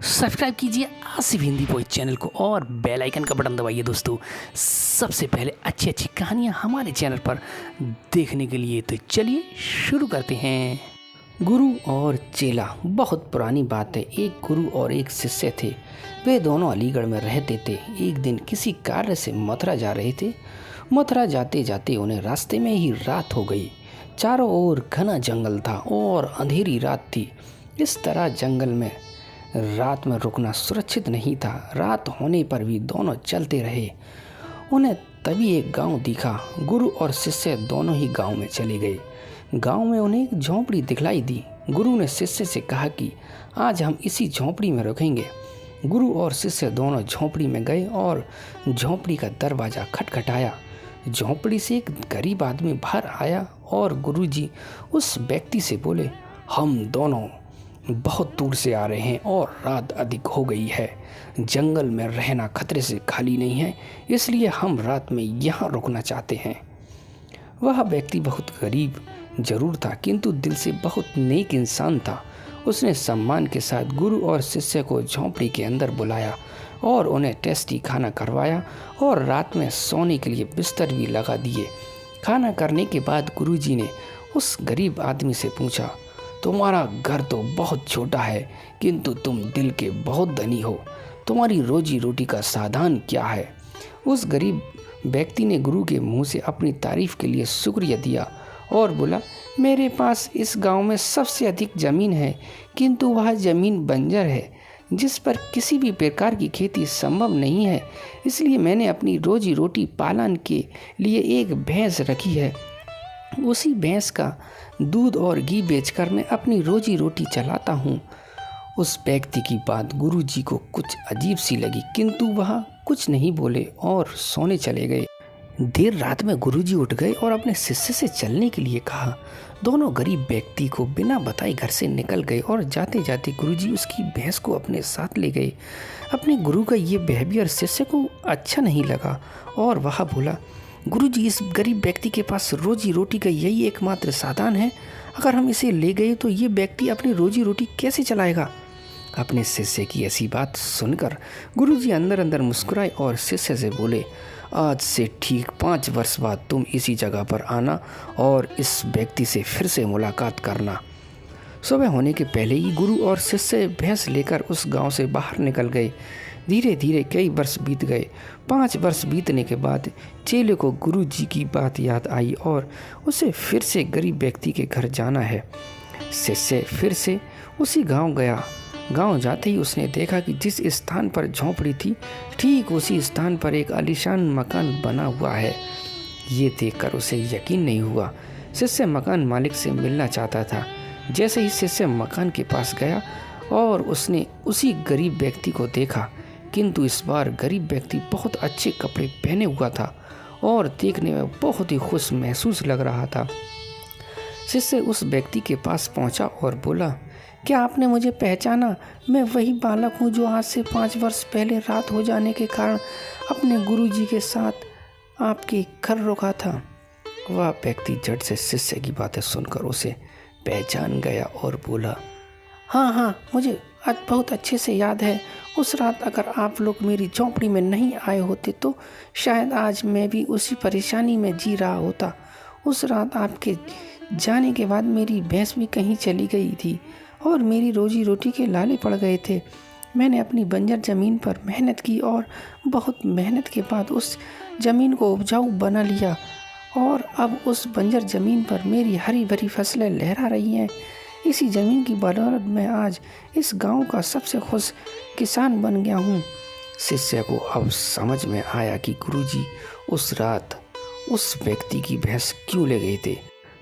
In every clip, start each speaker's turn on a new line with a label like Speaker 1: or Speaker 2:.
Speaker 1: Subscribe कीजिए Asif Hindi poet channel को और बेल आइकन का बटन दबाइए दोस्तों। सबसे पहले अच्छी अच्छी कहानियाँ हमारे चैनल पर देखने के लिए तो चलिए शुरू करते हैं। गुरु और चेला। बहुत पुरानी बात है। एक गुरु और एक शिष्य थे। वे दोनों अलीगढ़ में रहते थे। एक दिन किसी कार्य से मथुरा जा रहे थे। मथुरा जाते जाते उन्हें रास्ते में ही रात हो गई। चारों ओर घना जंगल था और अंधेरी रात थी। इस तरह जंगल में रात में रुकना सुरक्षित नहीं था। रात होने पर भी दोनों चलते रहे। उन्हें तभी एक गांव दिखा। गुरु और शिष्य दोनों ही गांव में चले गए। गांव में उन्हें एक झोंपड़ी दिखलाई दी। गुरु ने शिष्य से कहा कि आज हम इसी झोंपड़ी में रुकेंगे। गुरु और शिष्य दोनों झोंपड़ी में गए और झोंपड़ी का दरवाज़ा खटखटाया। झोंपड़ी से एक गरीब आदमी बाहर आया और गुरुजी उस व्यक्ति से बोले, हम दोनों बहुत दूर से आ रहे हैं और रात अधिक हो गई है। जंगल में रहना खतरे से खाली नहीं है, इसलिए हम रात में यहाँ रुकना चाहते हैं। वह व्यक्ति बहुत गरीब जरूर था, किंतु दिल से बहुत नेक इंसान था। उसने सम्मान के साथ गुरु और शिष्य को झोंपड़ी के अंदर बुलाया और उन्हें टेस्टी खाना करवाया और रात में सोने के लिए बिस्तर भी लगा दिए। खाना करने के बाद गुरुजी ने उस गरीब आदमी से पूछा, तुम्हारा घर तो बहुत छोटा है, किंतु तुम दिल के बहुत धनी हो। तुम्हारी रोजी रोटी का साधन क्या है? उस गरीब व्यक्ति ने गुरु के मुंह से अपनी तारीफ के लिए शुक्रिया दिया और बोला, मेरे पास इस गांव में सबसे अधिक ज़मीन है, किंतु वह ज़मीन बंजर है जिस पर किसी भी प्रकार की खेती संभव नहीं है। इसलिए मैंने अपनी रोजी रोटी पालन के लिए एक भैंस रखी है। उसी भैंस का दूध और घी बेचकर मैं अपनी रोजी रोटी चलाता हूँ। उस व्यक्ति की बात गुरुजी को कुछ अजीब सी लगी, किंतु वह कुछ नहीं बोले और सोने चले गए। देर रात में गुरुजी उठ गए और अपने शिष्य से चलने के लिए कहा। दोनों गरीब व्यक्ति को बिना बताए घर से निकल गए और जाते जाते गुरुजी उसकी भैंस को अपने साथ ले गए। अपने गुरु का ये बिहेवियर शिष्य को अच्छा नहीं लगा और वह बोला, गुरुजी, इस गरीब व्यक्ति के पास रोजी रोटी का यही एकमात्र साधन है। अगर हम इसे ले गए तो ये व्यक्ति अपनी रोजी रोटी कैसे चलाएगा? अपने शिष्य की ऐसी बात सुनकर गुरुजी अंदर अंदर मुस्कुराए और शिष्य से बोले, आज से ठीक 5 वर्ष बाद तुम इसी जगह पर आना और इस व्यक्ति से फिर से मुलाकात करना। सुबह होने के पहले ही गुरु और शिष्य भैंस लेकर उस गांव से बाहर निकल गए। धीरे धीरे कई वर्ष बीत गए। 5 वर्ष बीतने के बाद चेले को गुरु जी की बात याद आई और उसे फिर से गरीब व्यक्ति के घर जाना है। शिष्य फिर से उसी गांव गया। गांव जाते ही उसने देखा कि जिस स्थान पर झोंपड़ी थी, ठीक उसी स्थान पर एक आलीशान मकान बना हुआ है। ये देखकर उसे यकीन नहीं हुआ। शिष्य मकान मालिक से मिलना चाहता था। जैसे ही शिष्य मकान के पास गया और उसने उसी गरीब व्यक्ति को देखा, किंतु इस बार गरीब व्यक्ति बहुत अच्छे कपड़े पहने हुआ था और देखने में बहुत ही खुश महसूस लग रहा था। शिष्य उस व्यक्ति के पास पहुंचा और बोला, क्या आपने मुझे पहचाना? मैं वही बालक हूं जो आज से 5 वर्ष पहले रात हो जाने के कारण अपने गुरुजी के साथ आपके घर रुका था। वह व्यक्ति झट से शिष्य की बातें सुनकर उसे पहचान गया और बोला, हाँ, मुझे आज बहुत अच्छे से याद है। उस रात अगर आप लोग मेरी झोंपड़ी में नहीं आए होते तो शायद आज मैं भी उसी परेशानी में जी रहा होता। उस रात आपके जाने के बाद मेरी भैंस भी कहीं चली गई थी और मेरी रोजी रोटी के लाले पड़ गए थे। मैंने अपनी बंजर ज़मीन पर मेहनत की और बहुत मेहनत के बाद उस ज़मीन को उपजाऊ बना लिया और अब उस बंजर ज़मीन पर मेरी हरी भरी फसलें लहरा रही हैं। इसी ज़मीन की बदौलत मैं आज इस गांव का सबसे खुश किसान बन गया हूँ। शिष्य को अब समझ में आया कि गुरुजी उस रात उस व्यक्ति की भैंस क्यों ले गए थे।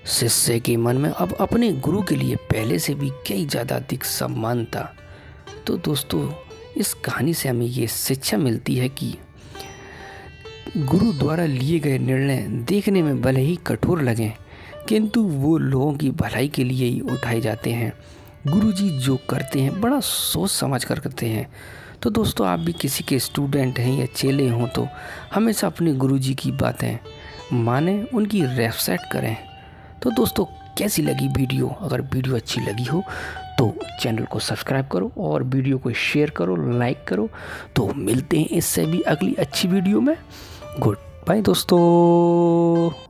Speaker 1: शिष्य के मन में अब अपने गुरु के लिए पहले से भी कई ज़्यादा अधिक सम्मान था। तो दोस्तों, इस कहानी से हमें ये शिक्षा मिलती है कि गुरु द्वारा लिए गए निर्णय देखने में भले ही कठोर लगें, किंतु वो लोगों की भलाई के लिए ही उठाए जाते हैं। गुरुजी जो करते हैं बड़ा सोच समझ कर करते हैं। तो दोस्तों, आप भी किसी के स्टूडेंट हैं या चेले हों तो हमेशा अपने गुरुजी की बातें मानें, उनकी रेस्पेक्ट करें। तो दोस्तों, कैसी लगी वीडियो? अगर वीडियो अच्छी लगी हो तो चैनल को सब्सक्राइब करो और वीडियो को शेयर करो, लाइक करो। तो मिलते हैं इससे भी अगली अच्छी वीडियो में। गुड बाय दोस्तों।